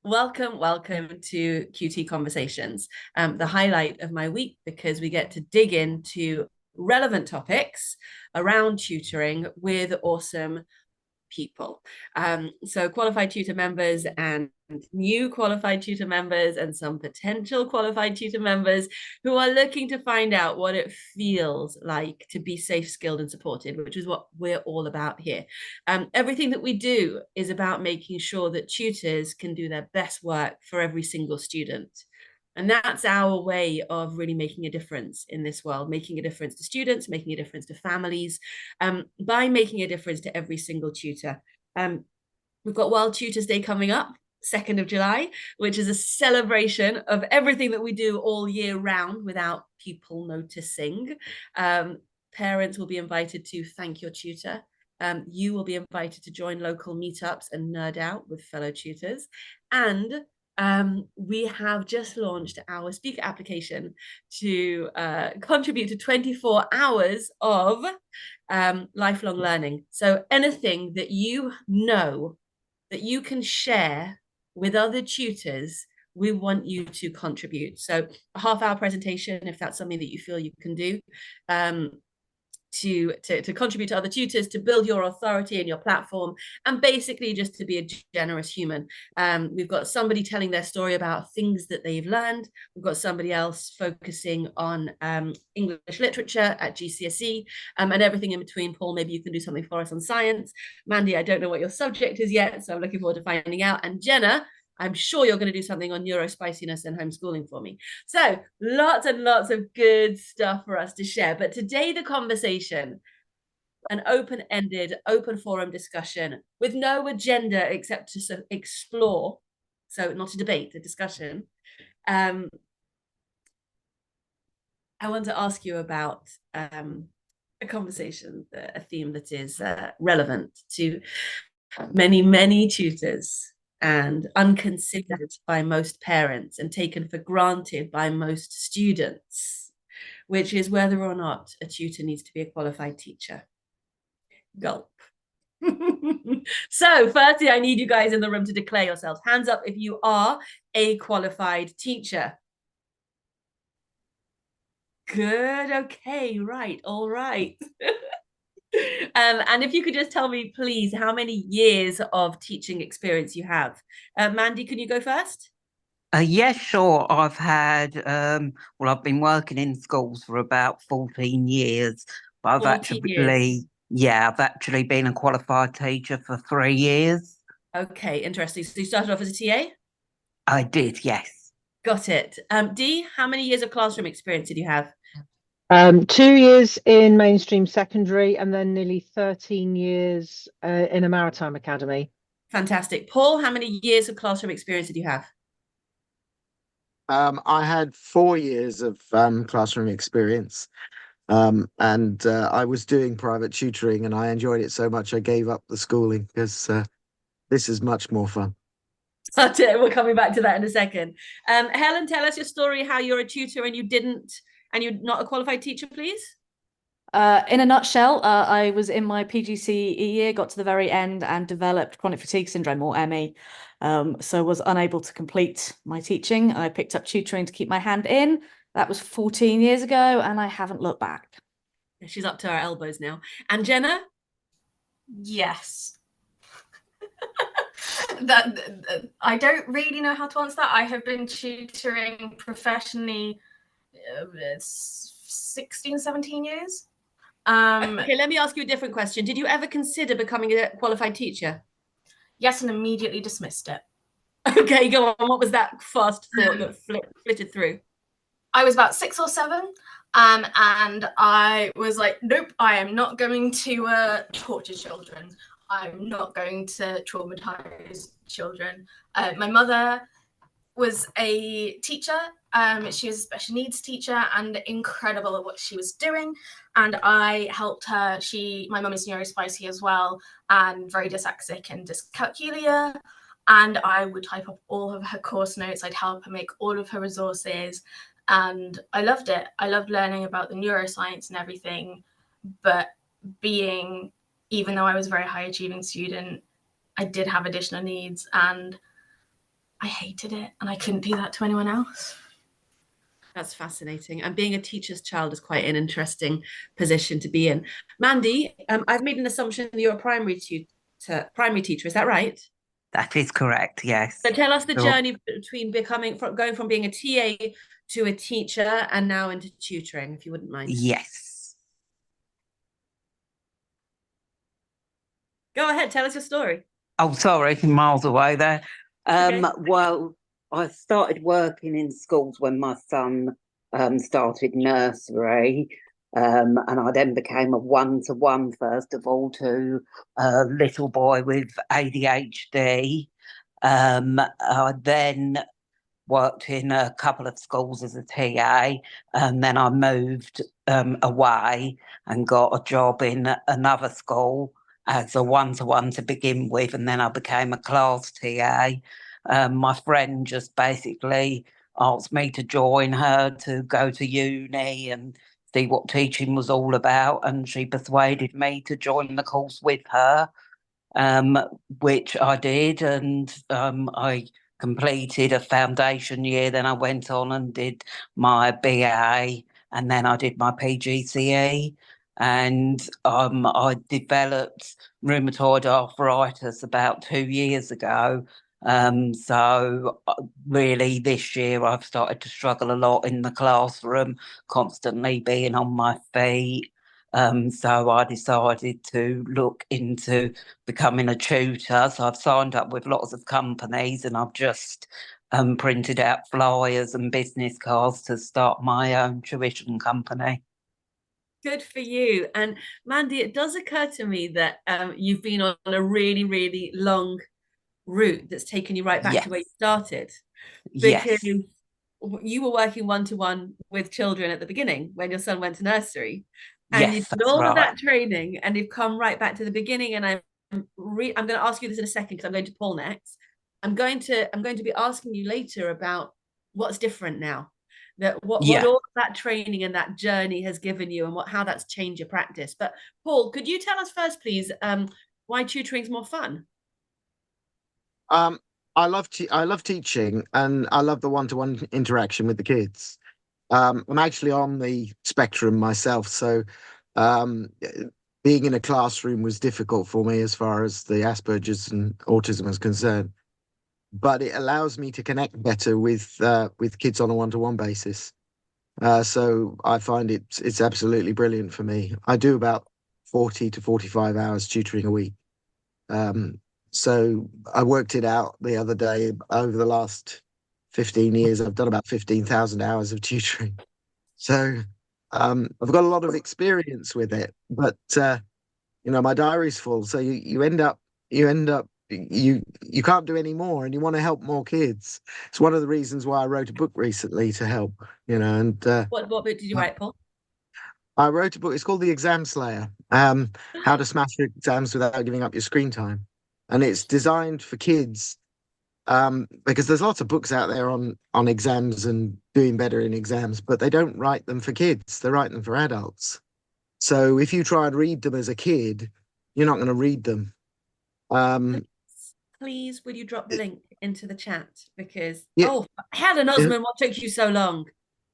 Welcome to QT Conversations, the highlight of my week because we get to dig into relevant topics around tutoring with awesome people. So qualified tutor members and new qualified tutor members and some potential qualified tutor members who are looking to find out what it feels like to be safe, skilled and supported, which is what we're all about here. Everything that we do is about making sure that tutors can do their best work for every single student. And that's our way of really making a difference in this world, making a difference to students, making a difference to families, by making a difference to every single tutor. We've got World Tutors Day coming up, 2nd of July, which is a celebration of everything that we do all year round without people noticing. Parents will be invited to thank your tutor. You will be invited to join local meetups and nerd out with fellow tutors. And we have just launched our speaker application to contribute to 24 hours of lifelong learning. So anything that you know that you can share with other tutors, we want you to contribute. So a half-hour presentation, if that's something that you feel you can do, to contribute to other tutors, to build your authority and your platform, and basically just to be a generous human. We've got somebody telling their story about things that they've learned. We've got somebody else focusing on English literature at GCSE, and everything in between. Paul, maybe you can do something for us on science. Mandy, I don't know what your subject is yet, so I'm looking forward to finding out. And Jenna, I'm sure you're going to do something on neurospiciness and homeschooling for me. So lots and lots of good stuff for us to share. But today, the conversation, an open-ended, open forum discussion with no agenda except to explore. So not a debate, a discussion. I want to ask you about a conversation, a theme that is relevant to many, many tutors and unconsidered by most parents and taken for granted by most students, which is whether or not a tutor needs to be a qualified teacher. Gulp. So firstly, I need you guys in the room to declare yourselves. Hands up if you are a qualified teacher. Good. Okay. Right. All right. And if you could just tell me, please, how many years of teaching experience you have. Mandy, can you go first? Yes, sure. I've been working in schools for about 14 years, but 14 years. I've actually been a qualified teacher for 3 years. Okay, interesting. So you started off as a TA? I did, yes. Got it. Dee, how many years of classroom experience did you have? 2 years in mainstream secondary and then nearly 13 years in a maritime academy. Fantastic. Paul, how many years of classroom experience did you have? I had 4 years of classroom experience, and I was doing private tutoring, and I enjoyed it so much I gave up the schooling because this is much more fun. We're coming back to that in a second. Helen, tell us your story, how you're a tutor and you're not a qualified teacher, please. In a nutshell, I was in my PGCE year, got to the very end and developed chronic fatigue syndrome, or ME. So was unable to complete my teaching. I picked up tutoring to keep my hand in. That was 14 years ago, and I haven't looked back. She's up to her elbows now. And Jenna? Yes. I don't really know how to answer that. I have been tutoring professionally 16, 17 years. Okay, let me ask you a different question. Did you ever consider becoming a qualified teacher? Yes, and immediately dismissed it. Okay, go on. What was that fast thought that flitted through? I was about 6 or 7, and I was like, nope, I am not going to torture children. I'm not going to traumatize children. My mother was a teacher. She was a special needs teacher and incredible at what she was doing. And I helped her. My mum is neurospicy as well and very dyslexic and dyscalculia. And I would type up all of her course notes. I'd help her make all of her resources. And I loved it. I loved learning about the neuroscience and everything. But even though I was a very high achieving student, I did have additional needs. And I hated it and I couldn't do that to anyone else. That's fascinating. And being a teacher's child is quite an interesting position to be in. Mandy, I've made an assumption that you're a primary teacher. Is that right? That is correct, yes. So tell us the Sure. journey between going from being a TA to a teacher and now into tutoring, if you wouldn't mind. Yes. Go ahead, tell us your story. Oh, sorry, miles away there. Okay. Well, I started working in schools when my son started nursery, and I then became a one-to-one, first of all, to a little boy with ADHD. I then worked in a couple of schools as a TA, and then I moved away and got a job in another school as a one-to-one to begin with, and then I became a class TA. My friend just basically asked me to join her to go to uni and see what teaching was all about, and she persuaded me to join the course with her, which I did, and I completed a foundation year. Then I went on and did my BA, and then I did my PGCE. And I developed rheumatoid arthritis about 2 years ago. So really this year I've started to struggle a lot in the classroom, constantly being on my feet. So I decided to look into becoming a tutor. So I've signed up with lots of companies, and I've just printed out flyers and business cards to start my own tuition company. Good for you. And Mandy, it does occur to me that you've been on a really, really long route that's taken you right back to where you started. Because Yes. you were working one-to-one with children at the beginning when your son went to nursery. And you Yes, did that's all of that right. training, and you've come right back to the beginning. And I'm going to ask you this in a second because I'm going to Paul next. I'm going to be asking you later about what's different now. What Yeah. all that training and that journey has given you, and how that's changed your practice. But Paul, could you tell us first, please, why tutoring's more fun? I love teaching, and I love the one-to-one interaction with the kids. I'm actually on the spectrum myself, so um, being in a classroom was difficult for me as far as the Asperger's and autism is concerned. But it allows me to connect better with kids on a one-to-one basis. So I find it's absolutely brilliant for me. I do about 40 to 45 hours tutoring a week. So I worked it out the other day. Over the last 15 years, I've done about 15,000 hours of tutoring. So I've got a lot of experience with it, but my diary's full. So you end up you can't do any more, and you want to help more kids. It's one of the reasons why I wrote a book recently to help. And What book did you write, Paul? I wrote a book. It's called The Exam Slayer. How to smash your exams without giving up your screen time. And it's designed for kids, because there's lots of books out there on exams and doing better in exams, but they don't write them for kids. They write them for adults. So if you try and read them as a kid, you're not going to read them. Please, would you drop the link into the chat? Because Yeah. Helen Osman, what took you so long?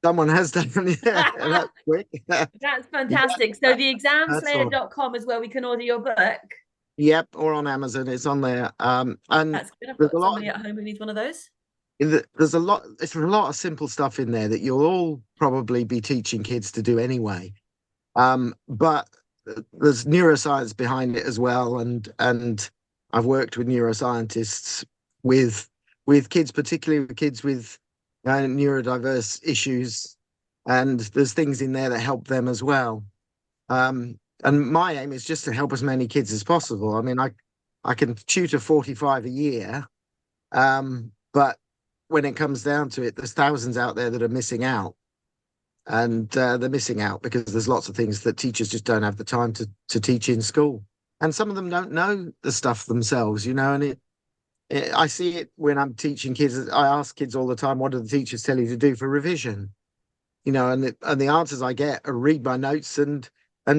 Someone has done. Yeah, that's quick. That's fantastic. So the examslayer.com is where we can order your book. Yep, or on Amazon, it's on there. And That's good. I've there's got a lot. somebody at home who needs one of those. There's a lot. It's a lot of simple stuff in there that you'll all probably be teaching kids to do anyway. But there's neuroscience behind it as well, and I've worked with neuroscientists with kids, particularly with kids with neurodiverse issues, and there's things in there that help them as well. And my aim is just to help as many kids as possible. I mean, I can tutor 45 a year, but when it comes down to it, there's thousands out there that are missing out. And they're missing out because there's lots of things that teachers just don't have the time to teach in school. And some of them don't know the stuff themselves, and I see it when I'm teaching kids. I ask kids all the time, what do the teachers tell you to do for revision? And the answers I get are read my notes and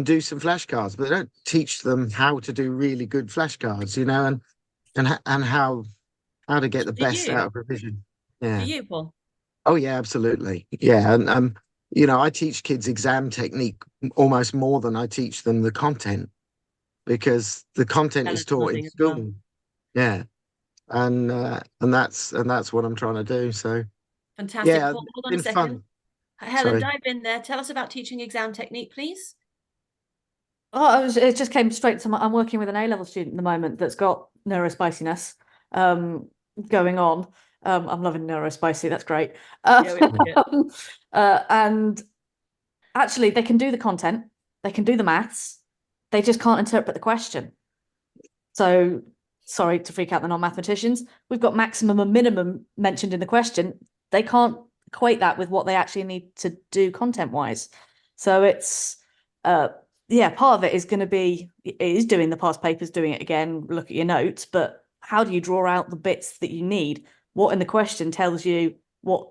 do some flashcards, but they don't teach them how to do really good flashcards, and how how to get the Do best you? out of revision. Do Yeah. you, Paul? Oh yeah, absolutely. Yeah, and you know, I teach kids exam technique almost more than I teach them the content, because the content is Helen's taught in nodding as well. school. Yeah, and that's what I'm trying to do. So Fantastic. yeah, Paul, it's hold on a been second. fun. Helen, Sorry. dive in there. Tell us about teaching exam technique, please. Oh, it just came straight to I'm working with an A-level student at the moment that's got neurospiciness going on. I'm loving neurospicy. That's great. Yeah, we like it. And actually, they can do the content, they can do the maths, they just can't interpret the question. So, sorry to freak out the non-mathematicians. We've got maximum and minimum mentioned in the question. They can't equate that with what they actually need to do content-wise. So it's yeah, part of it is going to be doing the past papers, doing it again, look at your notes, but how do you draw out the bits that you need? What in the question tells you what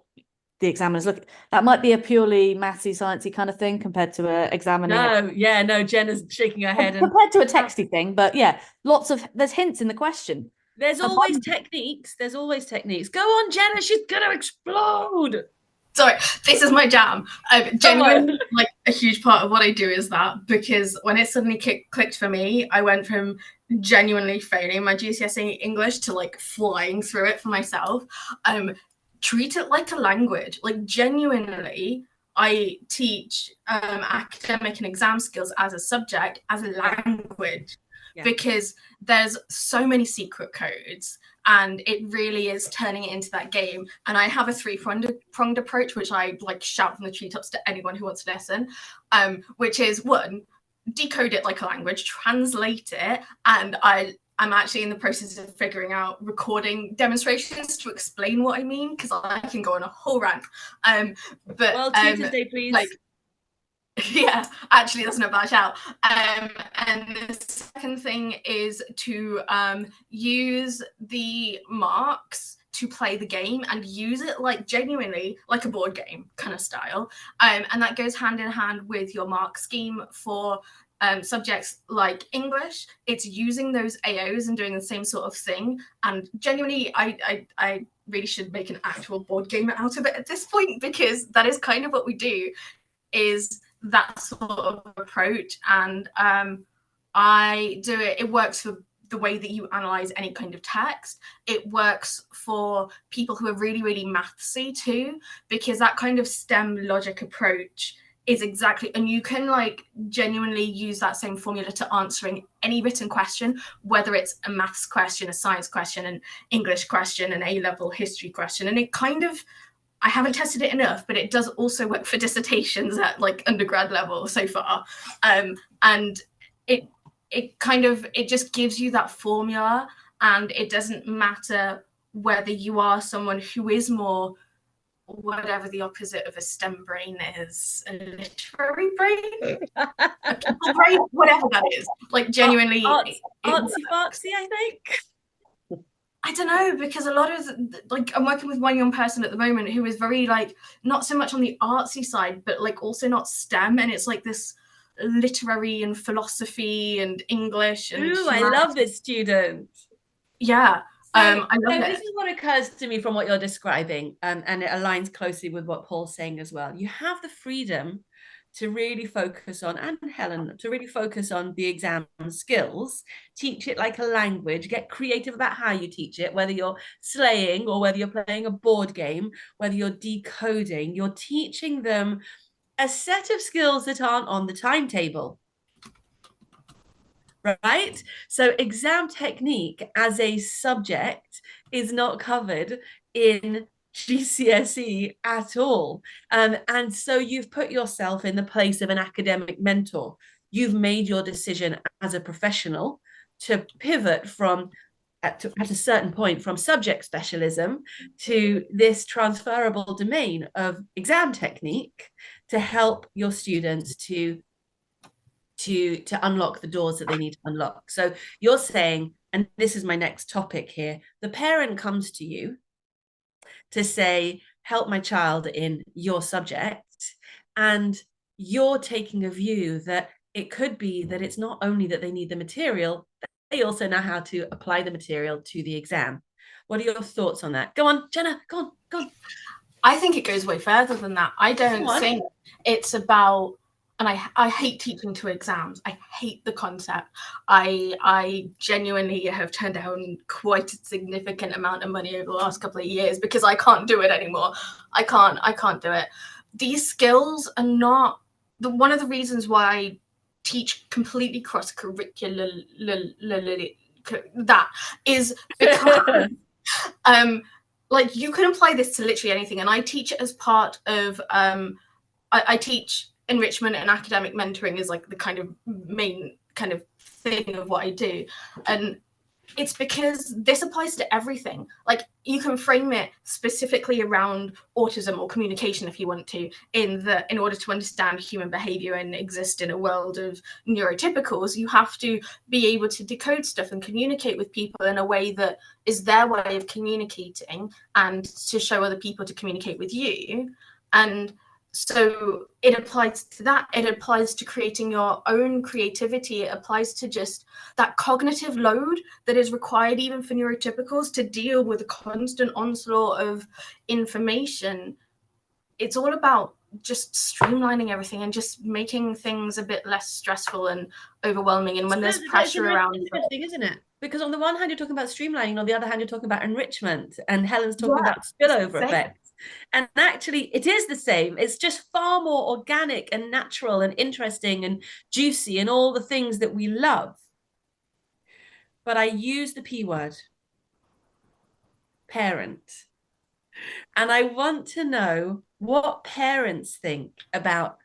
the examiners look at? That might be a purely mathsy, sciencey kind of thing compared to examining No, yeah, no, Jenna's shaking her head. And compared to a texty thing, but yeah, there's hints in the question. there's always techniques. There's always techniques. Go on, Jenna, she's gonna explode. Sorry, this is my jam. Genuinely, like a huge part of what I do is that, because when it suddenly clicked for me, I went from genuinely failing my GCSE English to like flying through it for myself. Treat it like a language. Like genuinely, I teach academic and exam skills as a subject, as a language, because there's so many secret codes. And it really is turning it into that game. And I have a three-pronged approach, which I like shout from the treetops to anyone who wants to listen, which is one, decode it like a language, translate it. And I'm actually in the process of figuring out recording demonstrations to explain what I mean, because I can go on a whole rant. But well, Tutor's Day, please. Like, yeah, actually, that's not a bad shout. And the second thing is to use the marks to play the game and use it like genuinely like a board game kind of style. And that goes hand in hand with your mark scheme for subjects like English. It's using those AOs and doing the same sort of thing. And genuinely, I really should make an actual board game out of it at this point, because that is kind of what we do, is that sort of approach. And I do it. It works for the way that you analyze any kind of text. It works for people who are really, really mathsy too, because that kind of STEM logic approach is exactly, and you can like genuinely use that same formula to answering any written question, whether it's a maths question, a science question, an English question, an A-level history question. And it kind of, I haven't tested it enough, but it does also work for dissertations at like undergrad level so far. And it just gives you that formula, and it doesn't matter whether you are someone who is more whatever the opposite of a STEM brain is, a literary brain, a people brain, whatever that is. Like genuinely, artsy fartsy, I think. I don't know, because a lot of like I'm working with one young person at the moment who is very like not so much on the artsy side, but like also not STEM, and it's like this literary and philosophy and English and Ooh, I love this student. Yeah. So, I love it. This is what occurs to me from what you're describing, and it aligns closely with what Paul's saying as well. You have the freedom to really focus on, and Helen, to really focus on the exam skills, teach it like a language, get creative about how you teach it, whether you're slaying or whether you're playing a board game, whether you're decoding, you're teaching them a set of skills that aren't on the timetable. Right? So exam technique as a subject is not covered in GCSE at all. And so you've put yourself in the place of an academic mentor. You've made your decision as a professional to pivot from, at a certain point, from subject specialism to this transferable domain of exam technique to help your students to unlock the doors that they need to unlock. So you're saying, and this is my next topic here, the parent comes to you to say, help my child in your subject, and you're taking a view that it could be that it's not only that they need the material, they also know how to apply the material to the exam. What are your thoughts on that? Go on, Jenna, go on, go on. I think it goes way further than that. I don't think it's about, and I hate teaching to exams. I hate the concept. I genuinely have turned down quite a significant amount of money over the last couple of years because I can't do it anymore. I can't do it. These skills are not one of the reasons why I teach completely cross-curricular, that is because like you can apply this to literally anything, and I teach it as part of I teach enrichment and academic mentoring is like the kind of main kind of thing of what I do, and it's because this applies to everything. Like you can frame it specifically around autism or communication if you want to, in order to understand human behavior and exist in a world of neurotypicals, you have to be able to decode stuff and communicate with people in a way that is their way of communicating, and to show other people to communicate with you. And so it applies to that. It applies to creating your own creativity. It applies to just that cognitive load that is required even for neurotypicals to deal with a constant onslaught of information. It's all about just streamlining everything and just making things a bit less stressful and overwhelming. And when there's pressure around, interesting, isn't it? Because on the one hand, you're talking about streamlining, on the other hand, you're talking about enrichment, and Helen's talking about spillover effects. And actually, it is the same. It's just far more organic and natural and interesting and juicy and all the things that we love. But I use the P word, parent. And I want to know what parents think about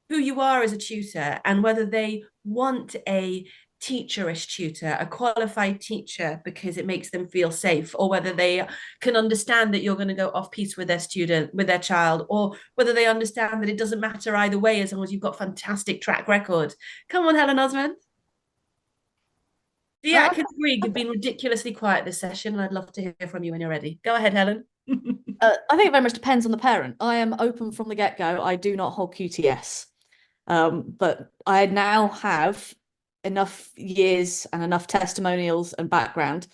who you are as a tutor and whether they want a teacherish tutor, a qualified teacher, because it makes them feel safe, or whether they can understand that you're going to go off piece with their student, with their child, or whether they understand that it doesn't matter either way as long as you've got fantastic track record. Come on, Helen Osmond. The Atkins Greig have been ridiculously quiet this session, and I'd love to hear from you when you're ready. Go ahead, Helen. I think it very much depends on the parent. I am open from the get-go. I do not hold QTS. But I now have enough years and enough testimonials and background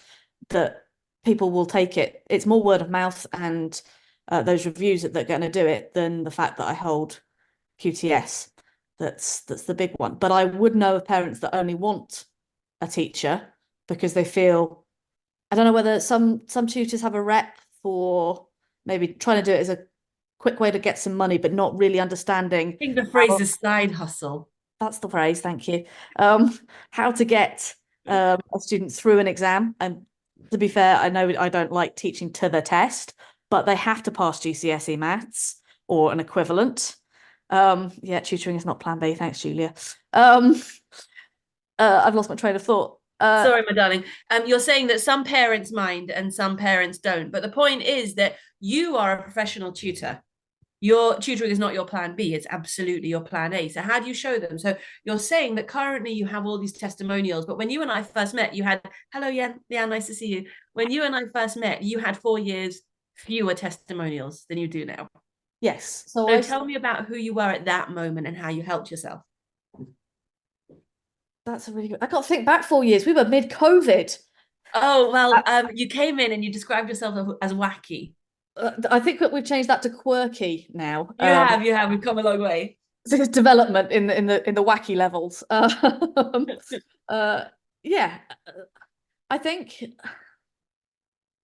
that people will take it. It's more word of mouth and those reviews that they're going to do it than the fact that I hold QTS. That's the big one. But I would know of parents that only want a teacher because they feel, I don't know whether some tutors have a rep for maybe trying to do it as a quick way to get some money, but not really understanding. I think the phrase is side hustle. That's the phrase, thank you. How to get a student through an exam. And to be fair, I know I don't like teaching to the test, but they have to pass GCSE maths or an equivalent. Yeah, tutoring is not plan B, thanks, Julia. I've lost my train of thought. Sorry, my darling. You're saying that some parents mind and some parents don't. But the point is that you are a professional tutor. Your tutoring is not your plan B. It's absolutely your plan A. So how do you show them? So you're saying that currently you have all these testimonials, but when you and I first met, you had, hello, Yen. Yeah, nice to see you. When you and I first met, you had 4 years fewer testimonials than you do now. Yes. So tell me about who you were at that moment and how you helped yourself. That's a really good. I got to think back 4 years. We were mid-COVID. Oh, well, you came in and you described yourself as wacky. I think that we've changed that to quirky now. You have. We've come a long way. It's development in the wacky levels. Yeah, I think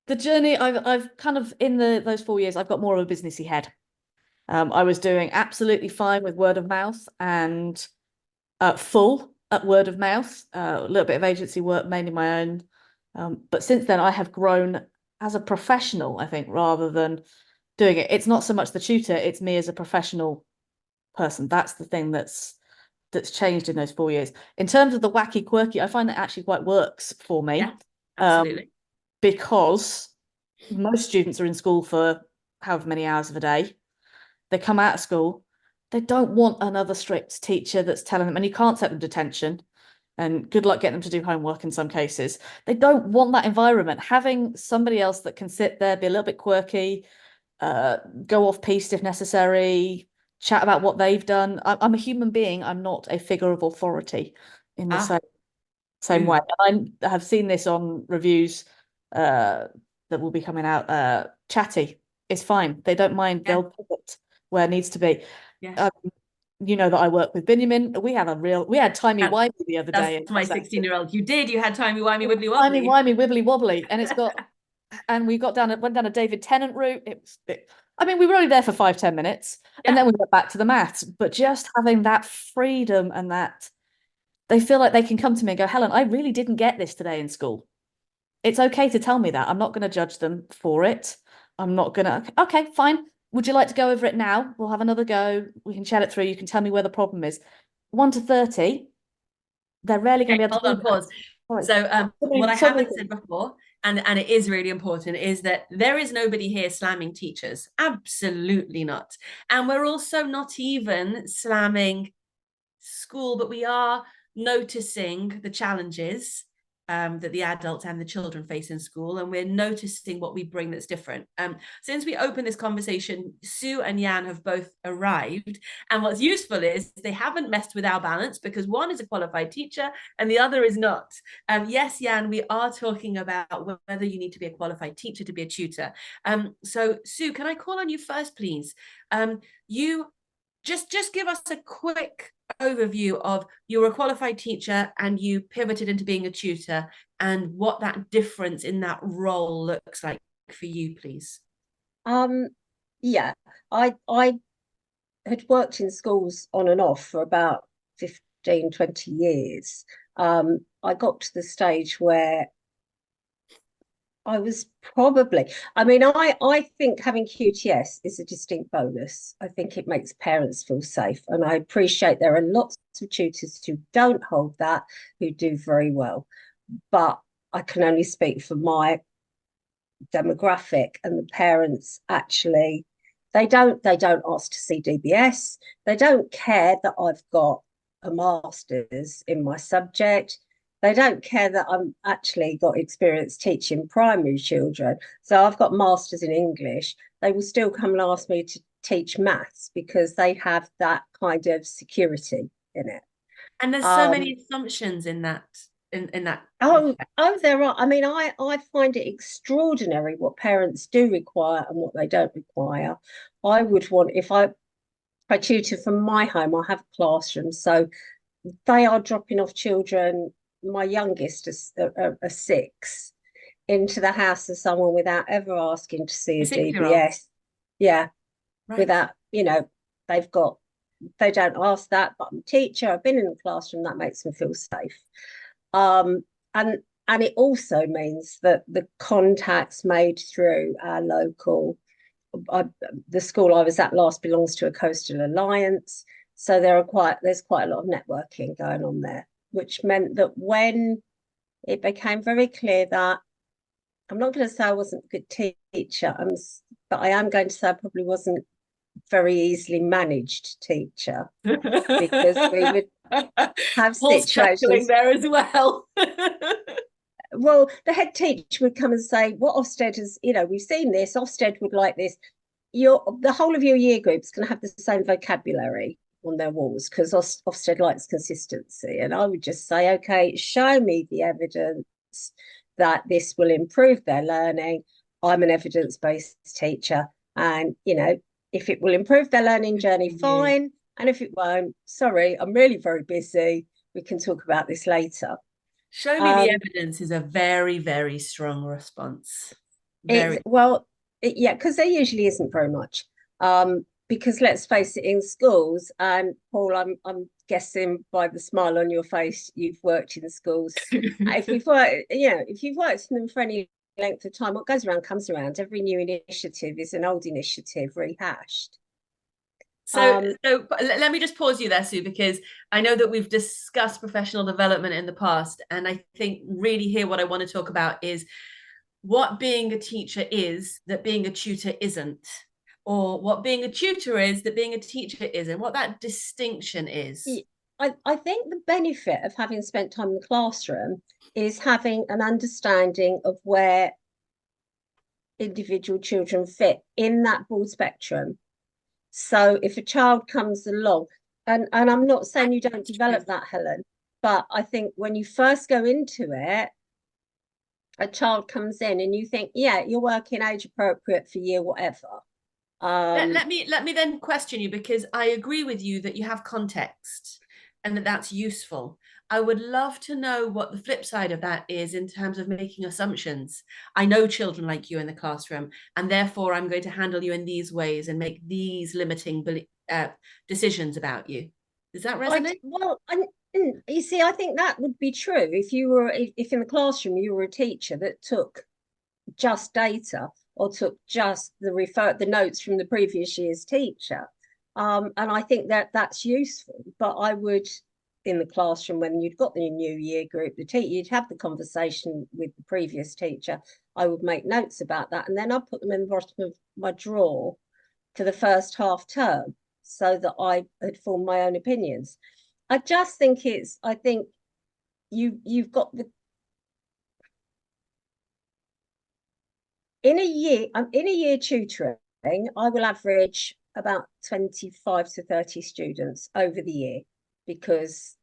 the journey I've kind of in those 4 years I've got more of a businessy head. I was doing absolutely fine with word of mouth and full at word of mouth, a little bit of agency work, mainly my own. But since then I have grown as a professional, I think, rather than doing it. It's not so much the tutor, it's me as a professional person. That's the thing that's changed in those 4 years. In terms of the wacky, quirky, I find that actually quite works for me. Yeah, absolutely. Because most students are in school for however many hours of a day. They come out of school, they don't want another strict teacher that's telling them, and you can't set them detention. And good luck getting them to do homework in some cases. They don't want that environment. Having somebody else that can sit there, be a little bit quirky, go off piste if necessary, chat about what they've done. I'm a human being. I'm not a figure of authority in the same way. And I have seen this on reviews that that will be coming out chatty. It's fine. They don't mind. Yeah. They'll pivot where it needs to be. Yeah. You know that I work with Benjamin. We had timey-wimey the other day. That's my 16-year-old. You had timey-wimey wibbly wobbly. Timey-wimey wibbly wobbly. And it's got and we went down a David Tennant route. We were only there for 5-10 minutes, and then we went back to the maths. But just having that freedom and that they feel like they can come to me and go, Helen, I really didn't get this today in school. It's okay to tell me that. I'm not going to judge them for it. I'm not going to, okay, fine. Would you like to go over it now? We'll have another go. We can chat it through. You can tell me where the problem is. 1 to 30, they're rarely going to be able to. Hold on, pause. So what I haven't said before, and it is really important, is that there is nobody here slamming teachers. Absolutely not. And we're also not even slamming school, but we are noticing the challenges that the adults and the children face in school, and we're noticing what we bring that's different. Since we opened this conversation, Sue and Jan have both arrived, and what's useful is they haven't messed with our balance, because one is a qualified teacher and the other is not. Yes, Jan, we are talking about whether you need to be a qualified teacher to be a tutor. So Sue, can I call on you first, please? You just give us a quick overview of you're a qualified teacher and you pivoted into being a tutor, and what that difference in that role looks like for you, please. Yeah, I had worked in schools on and off for about 15, 20 years. I got to the stage where I was probably, I think having QTS is a distinct bonus. I think it makes parents feel safe. And I appreciate there are lots of tutors who don't hold that, who do very well. But I can only speak for my demographic, and the parents actually, they don't ask to see DBS. They don't care that I've got a master's in my subject. They don't care that I'm actually got experience teaching primary children. So I've got masters in English. They will still come and ask me to teach maths because they have that kind of security in it. And there's so many assumptions in that. In that. Oh, there are. I find it extraordinary what parents do require and what they don't require. I would want, if I tutor from my home, I have a classroom, so they are dropping off children. My youngest is 6 into the house of someone without ever asking to see a DBS. Yeah, right. Without, they don't ask that, but I'm a teacher, I've been in the classroom, that makes them feel safe. And it also means that the contacts made through our local, the school I was at last belongs to a coastal alliance, so there's quite a lot of networking going on there, which meant that when it became very clear that, I'm not going to say I wasn't a good teacher, but I am going to say I probably wasn't very easily managed teacher, because we would have situations there as well. Well, the head teacher would come and say, what Ofsted has, we've seen this, Ofsted would like this. The whole of your year group's going to have the same vocabulary on their walls because Ofsted likes consistency. And I would just say, okay, show me the evidence that this will improve their learning. I'm an evidence-based teacher, and if it will improve their learning journey, fine. And if it won't, sorry, I'm really very busy. We can talk about this later. Show me the evidence is a very, very strong response. Yeah, because there usually isn't very much. Because let's face it, in schools, and Paul, I'm guessing by the smile on your face, you've worked in schools. If you've worked in them for any length of time, what goes around comes around. Every new initiative is an old initiative rehashed. So let me just pause you there, Sue, because I know that we've discussed professional development in the past, and I think really here what I want to talk about is what being a teacher is that being a tutor isn't, or what being a tutor is that being a teacher isn't, what that distinction is. I think the benefit of having spent time in the classroom is having an understanding of where individual children fit in that broad spectrum. So if a child comes along, and I'm not saying you don't develop that, Helen, but I think when you first go into it, a child comes in and you think, yeah, you're working age appropriate for year whatever. Let me then question you, because I agree with you that you have context and that that's useful. I would love to know what the flip side of that is in terms of making assumptions. I know children like you in the classroom, and therefore I'm going to handle you in these ways and make these limiting decisions about you. Does that resonate? You see, I think that would be true if you were, if in the classroom you were a teacher that took just data or took just the notes from the previous year's teacher. And I think that that's useful. But I would, in the classroom, when you'd got the new year group, the teacher, you'd have the conversation with the previous teacher. I would make notes about that, and then I'd put them in the bottom of my drawer for the first half term, so that I had formed my own opinions. I just think I think you've got the in a year tutoring, I will average about 25 to 30 students over the year, because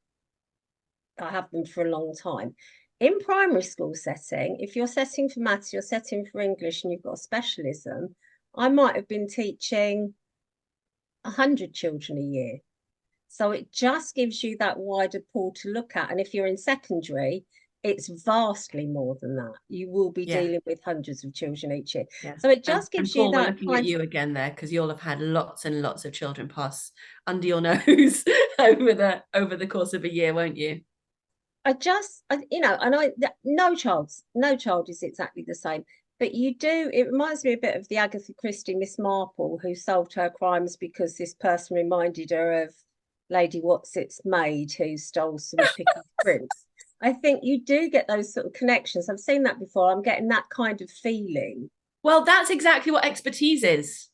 I have them for a long time. In primary school setting, if you're setting for maths, you're setting for English, and you've got a specialism, I might have been teaching 100 children a year. So it just gives you that wider pool to look at. And if you're in secondary, it's vastly more than that. You will be dealing with hundreds of children each year. Yeah. So it just gives you Paul, that. We're looking at you again there, because you'll have had lots and lots of children pass under your nose over the course of a year, won't you? No child is exactly the same. But it reminds me a bit of the Agatha Christie Miss Marple, who solved her crimes because this person reminded her of Lady What's-Its maid who stole some pickled prints. I think you do get those sort of connections. I've seen that before. I'm getting that kind of feeling. Well, that's exactly what expertise is.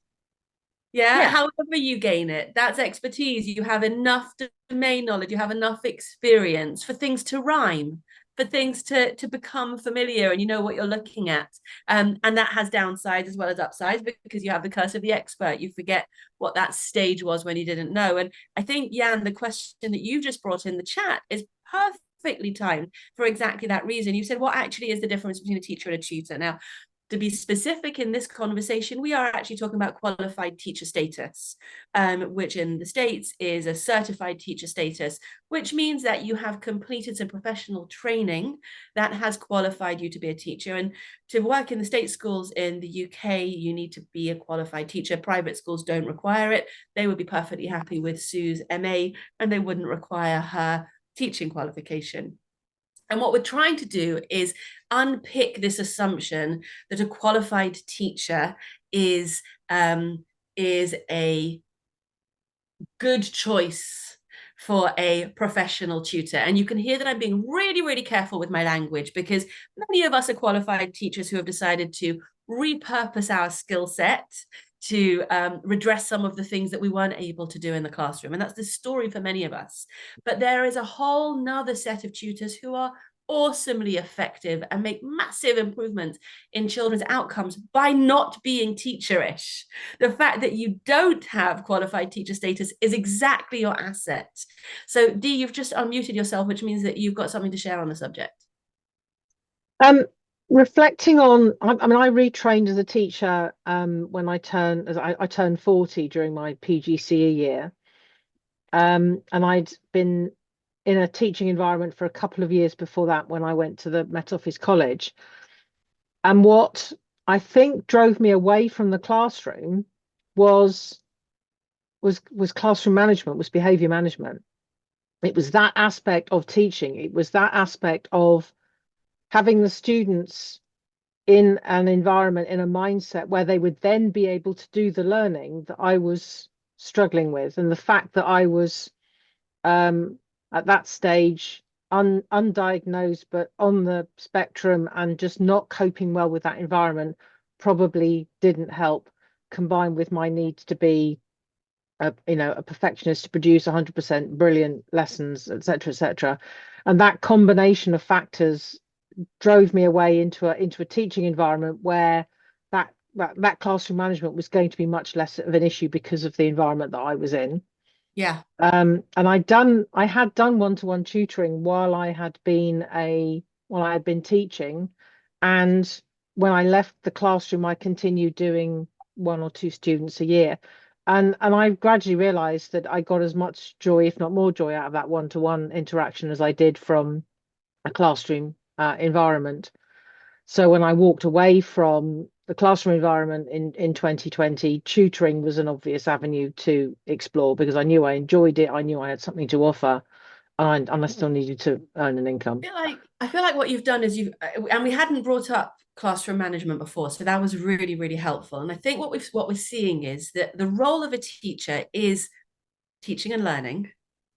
Yeah, however you gain it, that's expertise. You have enough domain knowledge, you have enough experience for things to rhyme, for things to become familiar, and you know what you're looking at. And that has downsides as well as upsides, because you have the curse of the expert. You forget what that stage was when you didn't know. And I think, Jan, the question that you just brought in the chat is perfectly timed for exactly that reason. You said, what actually is the difference between a teacher and a tutor? Now, to be specific in this conversation, we are actually talking about qualified teacher status, which in the States is a certified teacher status, which means that you have completed some professional training that has qualified you to be a teacher. And to work in the state schools in the UK, you need to be a qualified teacher. Private schools don't require it. They would be perfectly happy with Sue's MA, and they wouldn't require her teaching qualification. And what we're trying to do is unpick this assumption that a qualified teacher is a good choice for a professional tutor. And you can hear that I'm being really, really careful with my language, because many of us are qualified teachers who have decided to repurpose our skill set to redress some of the things that we weren't able to do in the classroom. And that's the story for many of us. But there is a whole nother set of tutors who are awesomely effective and make massive improvements in children's outcomes by not being teacherish. The fact that you don't have qualified teacher status is exactly your asset. So Dee, you've just unmuted yourself, which means that you've got something to share on the subject. Reflecting on, I mean, I retrained as a teacher when I turned 40 during my PGCE year. And I'd been in a teaching environment for a couple of years before that, when I went to the Met Office College. And what I think drove me away from the classroom was classroom management, was behavior management. It was that aspect of teaching. It was that aspect of having the students in an environment, in a mindset where they would then be able to do the learning that I was struggling with. And the fact that I was at that stage undiagnosed but on the spectrum and just not coping well with that environment probably didn't help, combined with my need to be a perfectionist, to produce 100% brilliant lessons, etc. And that combination of factors drove me away into a teaching environment where that classroom management was going to be much less of an issue because of the environment that I was in. Yeah. And I had done one-to-one tutoring while I had been teaching, And when I left the classroom, I continued doing 1 or 2 students a year. And I gradually realized that I got as much joy, if not more joy, out of that one-to-one interaction as I did from a classroom environment. So when I walked away from the classroom environment in 2020, tutoring was an obvious avenue to explore because I knew I enjoyed it. I knew I had something to offer, and I still needed to earn an income. I feel like what you've done is and we hadn't brought up classroom management before, so that was really, really helpful. And I think what we're seeing is that the role of a teacher is teaching and learning.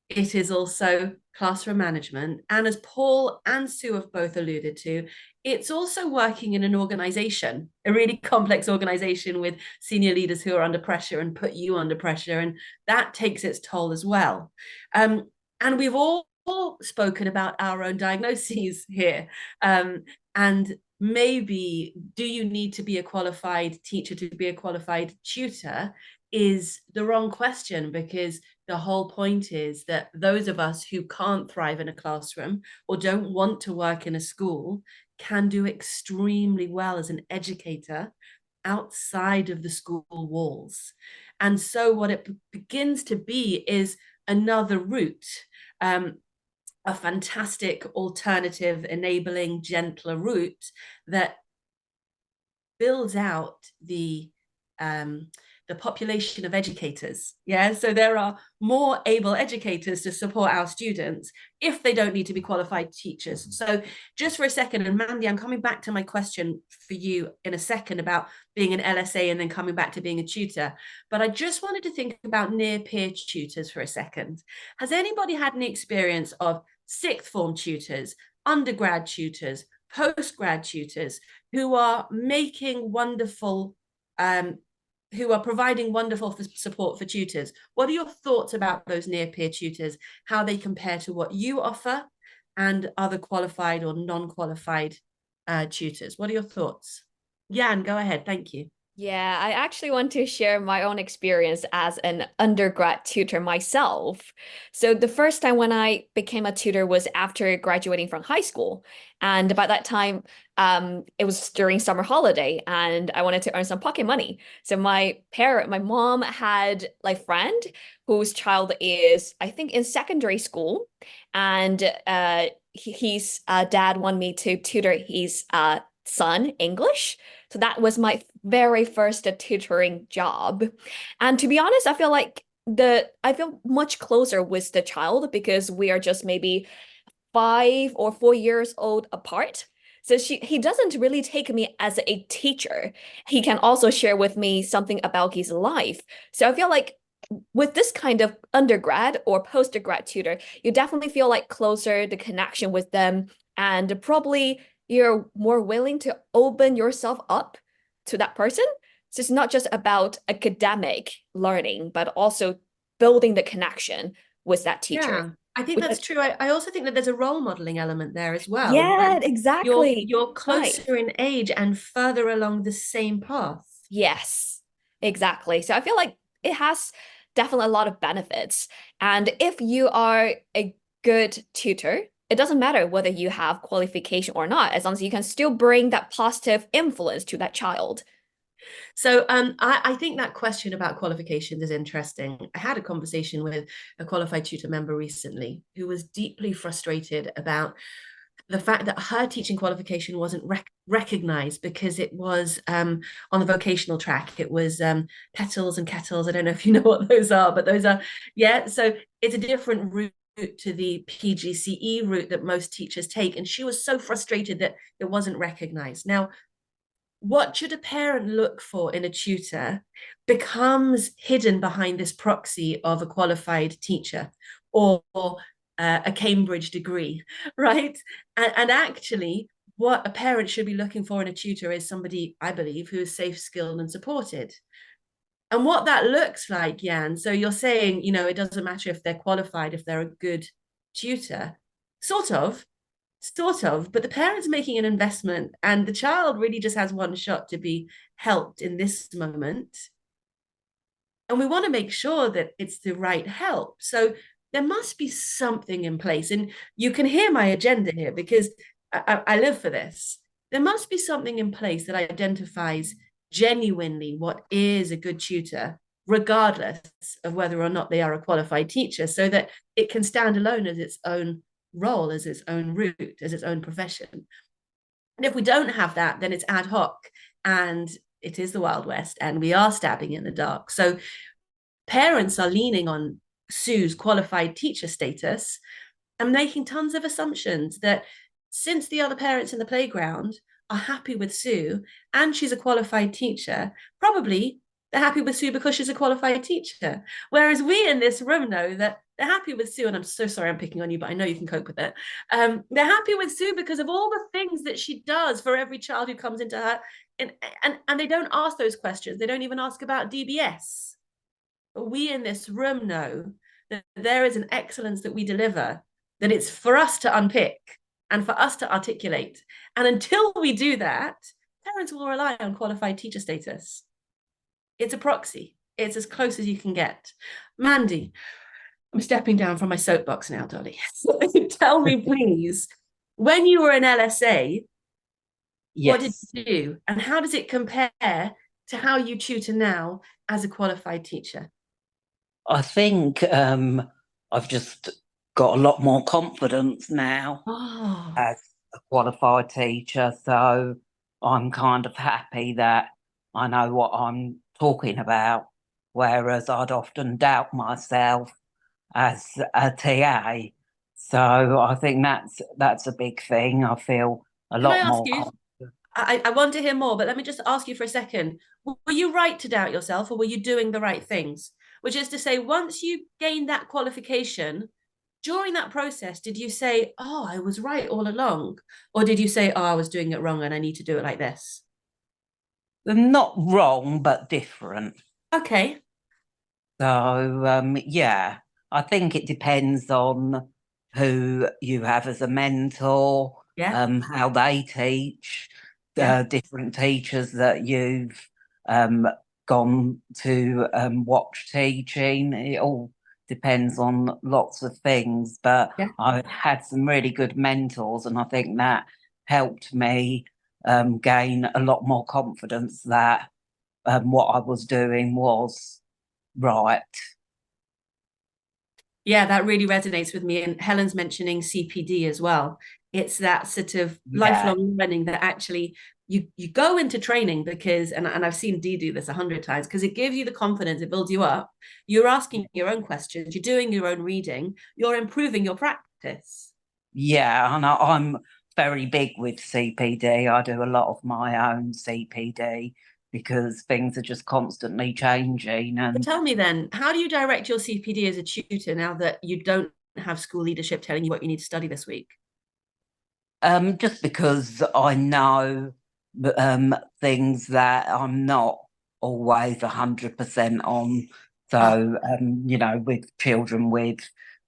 It is also classroom management. And as Paul and Sue have both alluded to, it's also working in an organization, a really complex organization with senior leaders who are under pressure and put you under pressure. And that takes its toll as well. And we've all spoken about our own diagnoses here. And maybe, do you need to be a qualified teacher to be a qualified tutor is the wrong question, because the whole point is that those of us who can't thrive in a classroom or don't want to work in a school can do extremely well as an educator outside of the school walls. And so what it begins to be is another route, a fantastic alternative, enabling, gentler route that builds out the population of educators. Yeah, so there are more able educators to support our students if they don't need to be qualified teachers. So just for a second, and Mandy, I'm coming back to my question for you in a second about being an LSA and then coming back to being a tutor. But I just wanted to think about near peer tutors for a second. Has anybody had any experience of sixth form tutors, undergrad tutors, postgrad tutors who are making wonderful who are providing wonderful support for tutors? What are your thoughts about those near peer tutors, how they compare to what you offer and other qualified or non-qualified tutors? What are your thoughts? Jan, go ahead. Thank you. Yeah, I actually want to share my own experience as an undergrad tutor myself. So the first time when I became a tutor was after graduating from high school. And by that time, it was during summer holiday and I wanted to earn some pocket money. So my mom had a friend whose child is, I think, in secondary school. And his dad wanted me to tutor his son English. So that was my very first tutoring job. And to be honest, I feel much closer with the child because we are just maybe 5 or 4 years old apart. So he doesn't really take me as a teacher. He can also share with me something about his life. So I feel like with this kind of undergrad or postgrad tutor, you definitely feel like closer, the connection with them, and probably you're more willing to open yourself up to that person. So it's not just about academic learning, but also building the connection with that teacher. Yeah, I think that's true. I also think that there's a role modeling element there as well. Yeah, exactly. You're closer in age and further along the same path. Yes, exactly. So I feel like it has definitely a lot of benefits. And if you are a good tutor, it doesn't matter whether you have qualification or not, as long as you can still bring that positive influence to that child. So I think that question about qualifications is interesting. I had a conversation with a qualified tutor member recently who was deeply frustrated about the fact that her teaching qualification wasn't recognized because it was on the vocational track. It was petals and kettles. I don't know if you know what those are, but those are, yeah. So it's a different route to the PGCE route that most teachers take. And she was so frustrated that it wasn't recognized. Now, what should a parent look for in a tutor becomes hidden behind this proxy of a qualified teacher or a Cambridge degree, right? And actually, what a parent should be looking for in a tutor is somebody, I believe, who is safe, skilled, and supported. And what that looks like, Jan, so you're saying, it doesn't matter if they're qualified, if they're a good tutor, sort of, but the parent's making an investment and the child really just has one shot to be helped in this moment. And we want to make sure that it's the right help. So there must be something in place. And you can hear my agenda here because I live for this. there must be something in place that identifies genuinely what is a good tutor, regardless of whether or not they are a qualified teacher, so that it can stand alone as its own role, as its own route, as its own profession. And if we don't have that, then it's ad hoc and it is the Wild West and we are stabbing in the dark. So parents are leaning on Sue's qualified teacher status and making tons of assumptions that since the other parents in the playground are happy with Sue and she's a qualified teacher, probably they're happy with Sue because she's a qualified teacher. Whereas we in this room know that they're happy with Sue, and I'm so sorry I'm picking on you, but I know you can cope with it. They're happy with Sue because of all the things that she does for every child who comes into her. And they don't ask those questions. They don't even ask about DBS. But we in this room know that there is an excellence that we deliver, that it's for us to unpick and for us to articulate. And until we do that, parents will rely on qualified teacher status. It's a proxy. It's as close as you can get. Mandy, I'm stepping down from my soapbox now, Dolly. Tell me, please, when you were in LSA, what did you do? And how does it compare to how you tutor now as a qualified teacher? I think I've just got a lot more confidence now as a qualified teacher. So I'm kind of happy that I know what I'm talking about, whereas I'd often doubt myself as a TA. So I think that's a big thing. I feel a lot more confident. I want to hear more, but let me just ask you for a second. Were you right to doubt yourself, or were you doing the right things? Which is to say, once you gained that qualification, during that process, did you say, oh, I was right all along? Or did you say, oh, I was doing it wrong and I need to do it like this? Not wrong, but different. Okay. So, yeah, I think it depends on who you have as a mentor, how they teach, different teachers that you've gone to watch teaching. It all depends on lots of things, but I had some really good mentors, and I think that helped me gain a lot more confidence that what I was doing was right. Yeah, that really resonates with me. And Helen's mentioning CPD as well. It's that sort of lifelong learning that actually you go into training because, and I've seen Dee do this 100 times, because it gives you the confidence, it builds you up. You're asking your own questions, you're doing your own reading, you're improving your practice. Yeah, and I'm very big with CPD. I do a lot of my own CPD because things are just constantly changing. And but tell me then, how do you direct your CPD as a tutor now that you don't have school leadership telling you what you need to study this week? Just because I know things that I'm not always 100% on. So, you know, with children with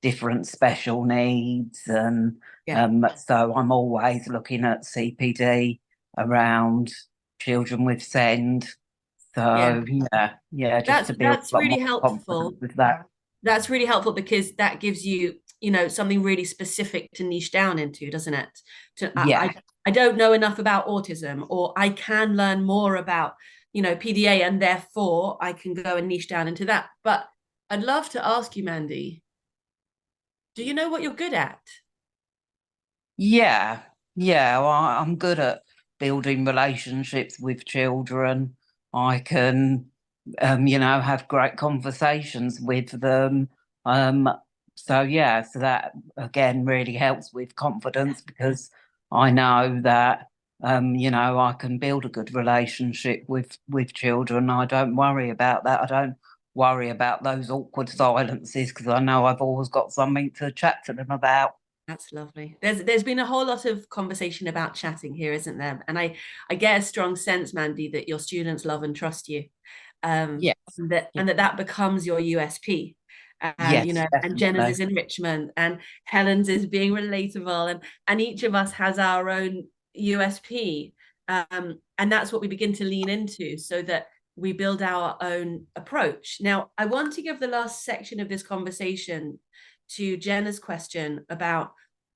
different special needs, and so I'm always looking at CPD around children with SEND. So just that's really helpful with that. That's really helpful because that gives you, you know, something really specific to niche down into, doesn't it? I don't know enough about autism, or I can learn more about, you know, PDA, and therefore I can go and niche down into that. But I'd love to ask you, Mandy, do you know what you're good at? Yeah, well, I'm good at building relationships with children. I can, you know, have great conversations with them. So that again really helps with confidence, because I know that, you know, I can build a good relationship with children. I don't worry about that. I don't worry about those awkward silences, because I know I've always got something to chat to them about. That's lovely. There's been a whole lot of conversation about chatting here, isn't there? And I get a strong sense, Mandy, that your students love and trust you. And that becomes your USP. And you know, definitely. and Jenna's is enrichment, and Helen's is being relatable, and each of us has our own USP. And that's what we begin to lean into, so that we build our own approach. Now, I want to give the last section of this conversation to Jenna's question about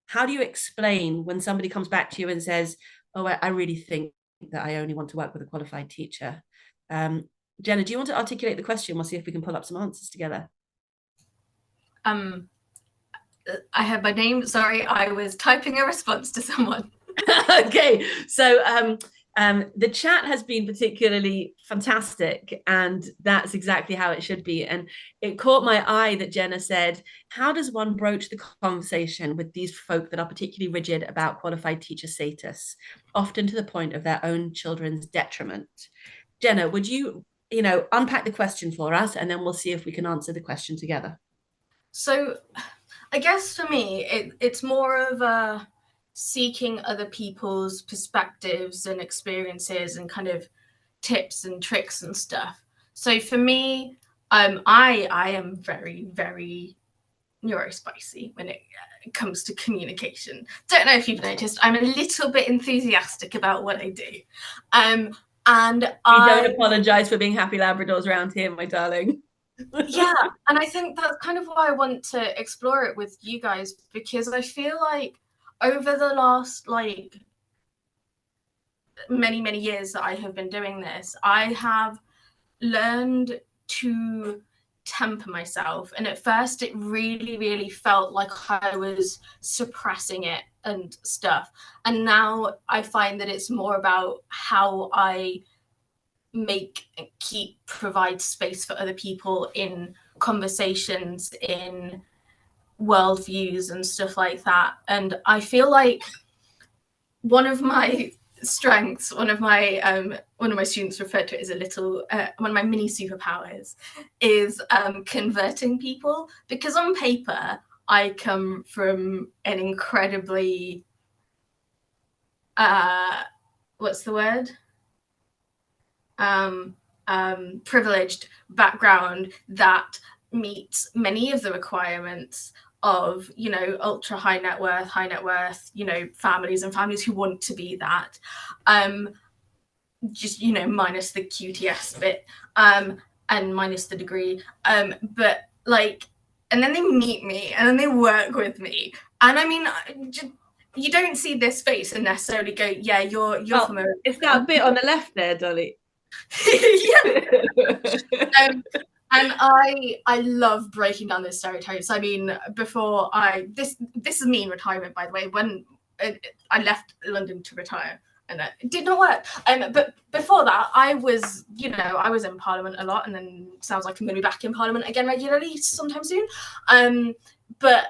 how do you explain when somebody comes back to you and says, oh, I really think that I only want to work with a qualified teacher. Jenna, do you want to articulate the question? We'll see if we can pull up some answers together. I have my name. Sorry, I was typing a response to someone. Okay, so the chat has been particularly fantastic, and that's exactly how it should be. And it caught my eye that Jenna said, how does one broach the conversation with these folk that are particularly rigid about qualified teacher status, often to the point of their own children's detriment? Jenna, would you unpack the question for us, and then we'll see if we can answer the question together. So I guess for me, it's more of a seeking other people's perspectives and experiences and kind of tips and tricks and stuff. So for me, I am very, very neurospicy when it comes to communication. Don't know if you've noticed, I'm a little bit enthusiastic about what I do. And don't apologize for being happy Labradors around here, my darling. Yeah, and I think that's kind of why I want to explore it with you guys, because I feel like over the last many years that I have been doing this, I have learned to temper myself, and at first it really felt like I was suppressing it and stuff, and now I find that it's more about how I provide space for other people in conversations, in worldviews and stuff like that. And I feel like one of my strengths, one of my students referred to it as a little one of my mini superpowers, is converting people, because on paper I come from an incredibly what's the word? Privileged background that meets many of the requirements of, ultra high net worth, families and families who want to be that, just, minus the QTS bit, and minus the degree. But and then they meet me and then they work with me. And I mean, you don't see this face and necessarily go, yeah, you're from a... It's that bit on the left there, Dolly. And I love breaking down those stereotypes. I mean, before this is me in retirement, by the way, when I left London to retire, and it did not work. But before that, I was in Parliament a lot, and then sounds like I'm going to be back in Parliament again regularly sometime soon. But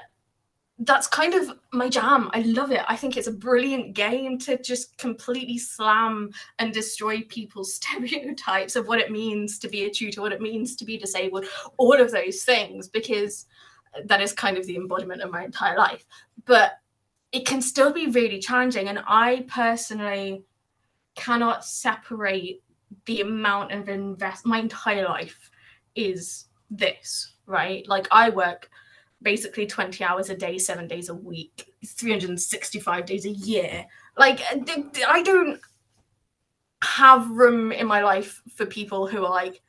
that's kind of my jam. I love it. I think it's a brilliant game to just completely slam and destroy people's stereotypes of what it means to be a tutor, what it means to be disabled, all of those things, because that is kind of the embodiment of my entire life. But it can still be really challenging. And I personally cannot separate the amount of my entire life is this, right? Like, I work basically 20 hours a day, 7 days a week, 365 days a year. Like, I don't have room in my life for people who are like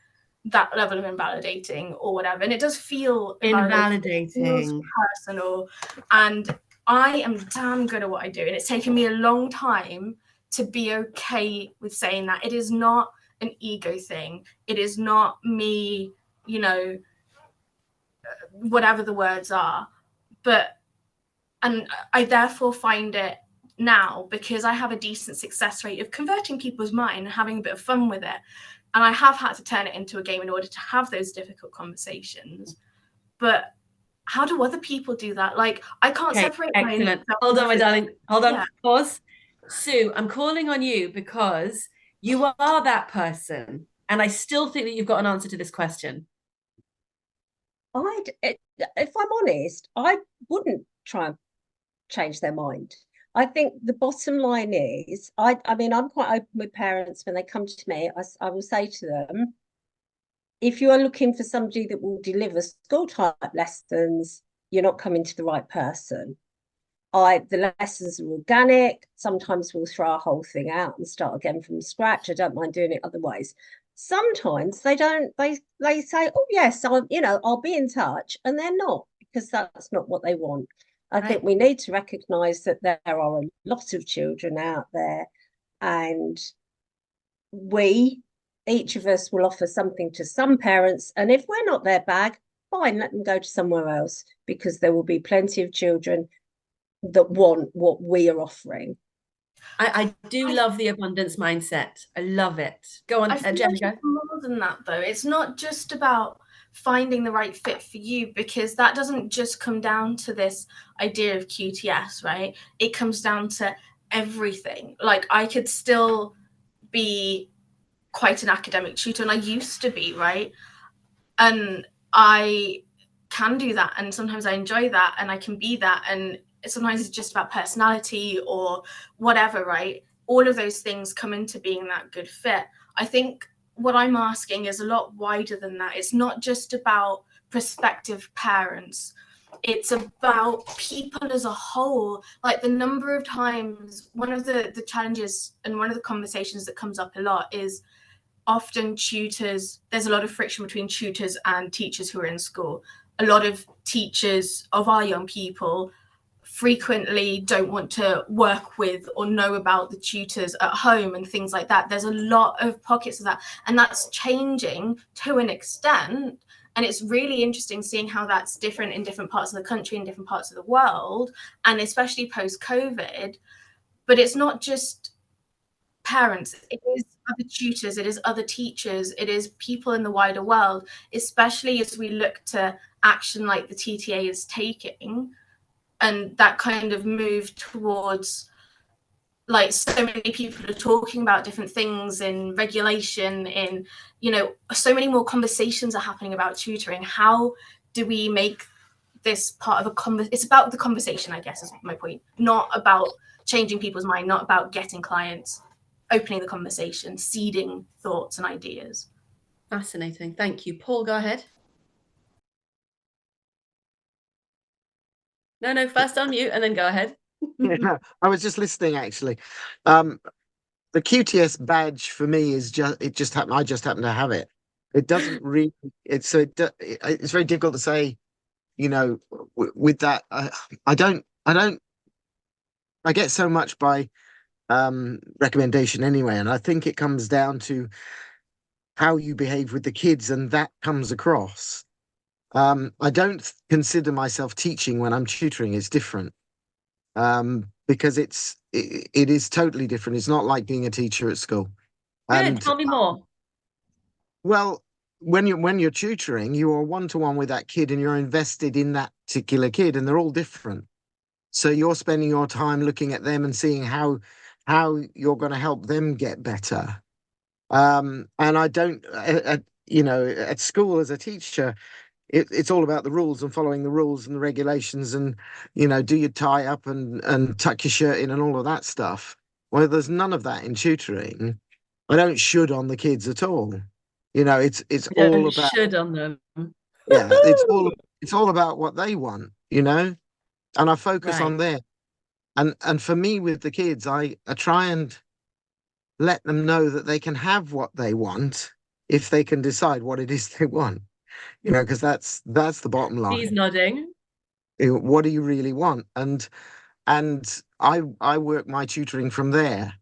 that level of invalidating or whatever. And it does feel invalidating, feels personal. And I am damn good at what I do. And it's taken me a long time to be okay with saying that. It is not an ego thing. It is not me, whatever the words are. And I therefore find it now, because I have a decent success rate of converting people's mind and having a bit of fun with it. And I have had to turn it into a game in order to have those difficult conversations. But how do other people do that? Like, I can't separate. Excellent. Hold on, my darling. Hold on. Yeah. Pause. Sue, I'm calling on you because you are that person. And I still think that you've got an answer to this question. If I'm honest, I wouldn't try and change their mind. I think the bottom line is, I mean, I'm quite open with parents when they come to me. I will say to them, if you are looking for somebody that will deliver school type lessons, you're not coming to the right person. The lessons are organic. Sometimes we'll throw a whole thing out and start again from scratch. I don't mind doing it otherwise. Sometimes they don't. They say, "Oh yes, I'll be in touch," and they're not, because that's not what they want. I think we need to recognise that there are a lot of children out there and each of us will offer something to some parents, and if we're not their bag, fine, let them go to somewhere else, because there will be plenty of children that want what we are offering. I do love the abundance mindset. I love it. Go on, I feel Jen, like go. it's more than that, though. It's not just about finding the right fit for you, because that doesn't just come down to this idea of QTS, right? It comes down to everything. Like, I could still be quite an academic tutor, and I used to be, right? And I can do that, and sometimes I enjoy that, and I can be that, and sometimes it's just about personality or whatever, right? All of those things come into being that good fit. I think what I'm asking is a lot wider than that. It's not just about prospective parents, it's about people as a whole. Like, the number of times, one of the challenges and one of the conversations that comes up a lot is often tutors, there's a lot of friction between tutors and teachers who are in school. A lot of teachers of our young people frequently don't want to work with or know about the tutors at home and things like that. There's a lot of pockets of that, and that's changing to an extent. And it's really interesting seeing how that's different in different parts of the country and different parts of the world, and especially post-COVID. But it's not just parents, it is other tutors, it is other teachers, it is people in the wider world, especially as we look to action like the TTA is taking, and that kind of move towards, like, so many people are talking about different things in regulation, in, you know, so many more conversations are happening about tutoring. How do we make this part of it's about the conversation, I guess, is my point, not about changing people's mind, not about getting clients, opening the conversation, seeding thoughts and ideas. Fascinating. Thank you. Paul, go ahead. No, first unmute and then go ahead. Yeah, I was just listening actually. The QTS badge for me is I just happen to have it. It doesn't really. It's very difficult to say. You know, with that, I don't. I get so much by recommendation anyway, and I think it comes down to how you behave with the kids, and that comes across. I don't consider myself teaching when I'm tutoring. It's different. Because it is totally different. It's not like being a teacher at school. Good. And Tell me more. well, when you're tutoring, you are one-to-one with that kid, and you're invested in that particular kid, and they're all different. So you're spending your time looking at them and seeing how you're going to help them get better. And I don't, at school as a teacher, it's all about the rules and following the rules and the regulations, and do your tie up and tuck your shirt in and all of that stuff. Well, there's none of that in tutoring. I don't should on the kids at all. It's all about should on them. Yeah, it's all about what they want, and I focus on there. And for me with the kids, I try and let them know that they can have what they want if they can decide what it is they want. Because that's the bottom line. He's nodding. What do you really want? And I work my tutoring from there,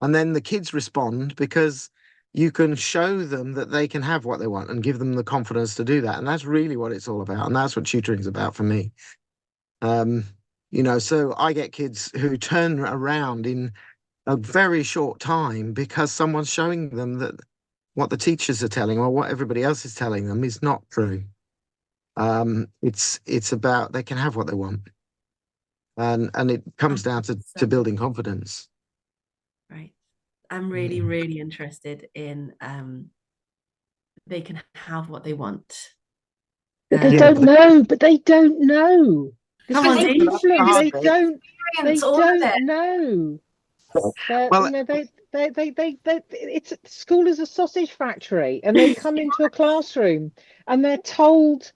and then the kids respond because you can show them that they can have what they want and give them the confidence to do that. And that's really what it's all about, and that's what tutoring is about for me. So I get kids who turn around in a very short time because someone's showing them that what the teachers are telling or what everybody else is telling them is not true. It's about they can have what they want, and it comes down to building confidence. Right. I'm really interested in they can have what they want. But they don't know. But they don't know. Come on, They don't know. It's school is a sausage factory, and they come into a classroom and they're told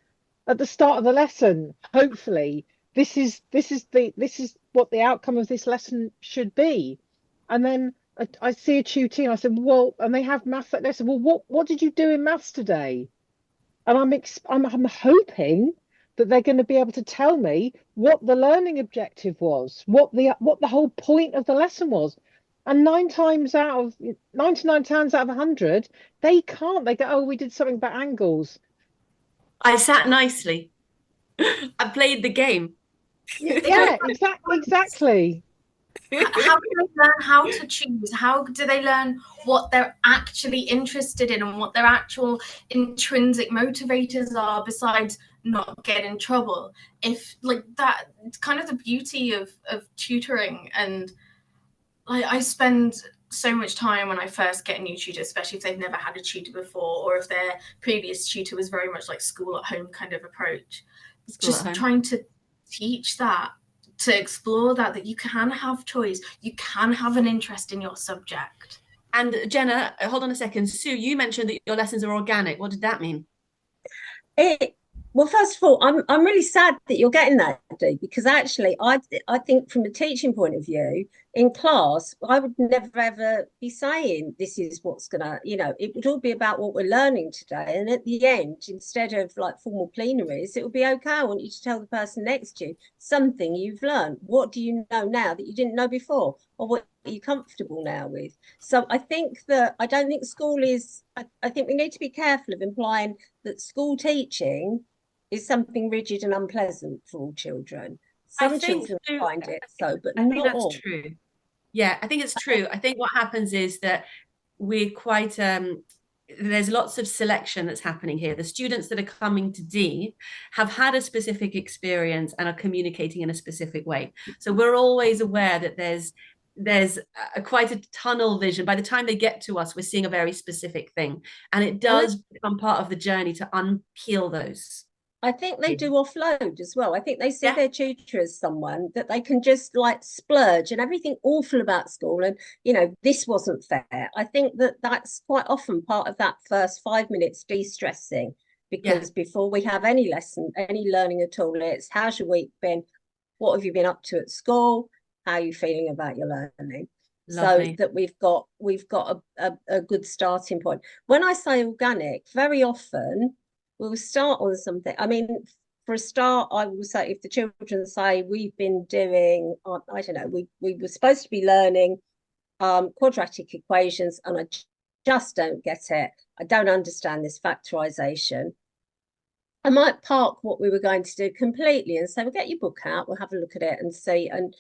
at the start of the lesson, hopefully, this is what the outcome of this lesson should be. And then I see a tutee and I said, well, and they have maths at lesson. Well, what did you do in maths today? And I'm hoping that they're going to be able to tell me what the learning objective was, what the whole point of the lesson was. And 99 times out of 100, they can't. They go, oh, we did something about angles. I sat nicely. I played the game. Yeah, exactly. How do they learn how to choose? How do they learn what they're actually interested in and what their actual intrinsic motivators are, besides not get in trouble? If like that, it's kind of the beauty of tutoring. And I spend so much time when I first get a new tutor, especially if they've never had a tutor before, or if their previous tutor was very much like school at home kind of approach, just trying to teach that, to explore that you can have choice, you can have an interest in your subject. And Jenna, hold on a second. Sue, you mentioned that your lessons are organic. What did that mean? Well, first of all, I'm really sad that you're getting that, Dee, because actually, I think from a teaching point of view, in class, I would never ever be saying this is what's gonna, it would all be about what we're learning today. And at the end, instead of like formal plenaries, it would be okay. I want you to tell the person next to you something you've learned. What do you know now that you didn't know before, or what are you comfortable now with? So I think that I don't think school is. I think we need to be careful of implying that school teaching is something rigid and unpleasant for all children. Some children find it so, but I think not that's all. true. Yeah, I think it's true. I think what happens is that we're quite there's lots of selection that's happening here. The students that are coming to D have had a specific experience and are communicating in a specific way. So we're always aware that there's quite a tunnel vision. By the time they get to us, we're seeing a very specific thing, and it does become part of the journey to unpeel those. I think they do offload as well. I think they see their tutor as someone that they can just like splurge and everything awful about school, and this wasn't fair. I think that that's quite often part of that first 5 minutes de-stressing, because before we have any lesson, any learning at all, it's how's your week been? What have you been up to at school? How are you feeling about your learning? Lovely. So that we've got a good starting point. When I say organic, very often we'll start on something. I mean, for a start, I will say, if the children say we've been doing, I don't know, we were supposed to be learning quadratic equations, and I just don't get it. I don't understand this factorization. I might park what we were going to do completely and say, well, get your book out, we'll have a look at it and see, and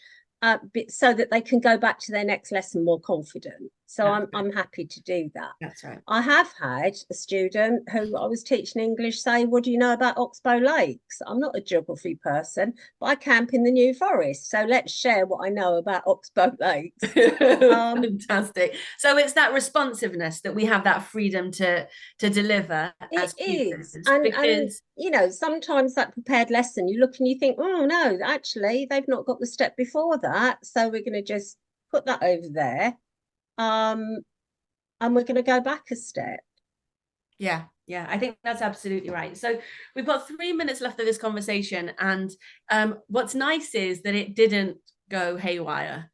so that they can go back to their next lesson more confident. So I'm happy to do that. That's right. I have had a student who I was teaching English say, what do you know about Oxbow Lakes? I'm not a geography person, but I camp in the New Forest. So let's share what I know about Oxbow Lakes. Fantastic. So it's that responsiveness that we have that freedom to deliver as tutors. And sometimes that prepared lesson, you look and you think, oh no, actually they've not got the step before that, so we're going to just put that over there, and we're going to go back a step. Yeah, I think that's absolutely right. So we've got 3 minutes left of this conversation, and what's nice is that it didn't go haywire.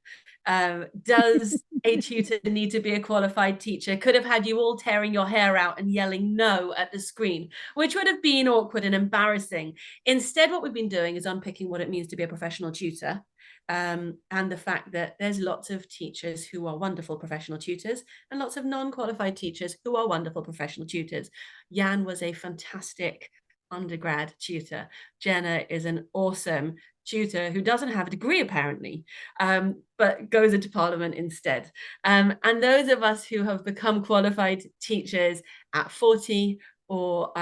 Does a tutor need to be a qualified teacher? Could have had you all tearing your hair out and yelling no at the screen, which would have been awkward and embarrassing. Instead, what we've been doing is unpicking what it means to be a professional tutor, and the fact that there's lots of teachers who are wonderful professional tutors and lots of non-qualified teachers who are wonderful professional tutors. Jan was a fantastic undergrad tutor. Jenna is an awesome tutor who doesn't have a degree apparently, but goes into Parliament instead. And those of us who have become qualified teachers at 40 or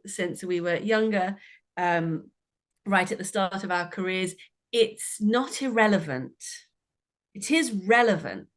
since we were younger, right at the start of our careers, it's not irrelevant. It is relevant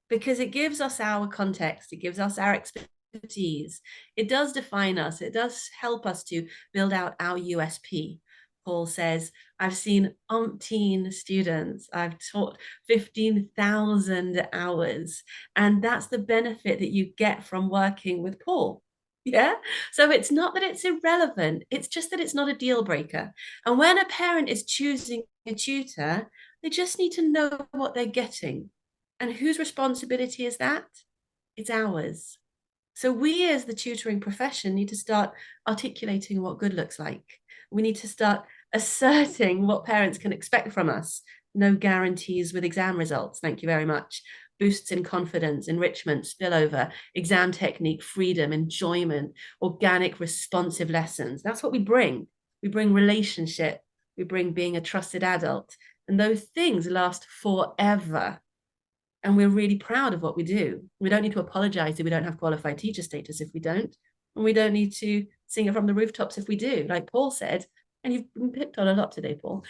because it gives us our context, it gives us our expertise, it does define us, it does help us to build out our USP. Paul says, I've seen umpteen students, I've taught 15,000 hours, and that's the benefit that you get from working with Paul. Yeah. So it's not that it's irrelevant, it's just that it's not a deal breaker. And when a parent is choosing a tutor, they just need to know what they're getting. And whose responsibility is that? It's ours. So we as the tutoring profession need to start articulating what good looks like. We need to start asserting what parents can expect from us no guarantees with exam results. Thank you very much. Boosts in confidence, enrichment, spillover, exam technique, freedom, enjoyment, organic, responsive lessons. That's what we bring. We bring relationship. We bring being a trusted adult. And those things last forever. And we're really proud of what we do. We don't need to apologize if we don't have qualified teacher status if we don't. And we don't need to sing it from the rooftops if we do, like Paul said. And you've been picked on a lot today, Paul.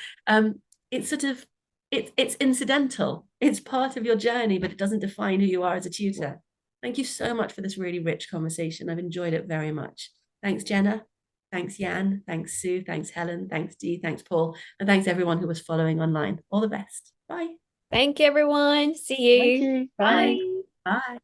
It's sort of, it's incidental. It's part of your journey, but it doesn't define who you are as a tutor. Thank you so much for this really rich conversation. I've enjoyed it very much. Thanks, Jenna. Thanks, Jan. Thanks, Sue. Thanks, Helen. Thanks, Dee. Thanks, Paul. And thanks everyone who was following online. All the best. Bye. Thank you, everyone. See you. Thank you. Bye. Bye. Bye.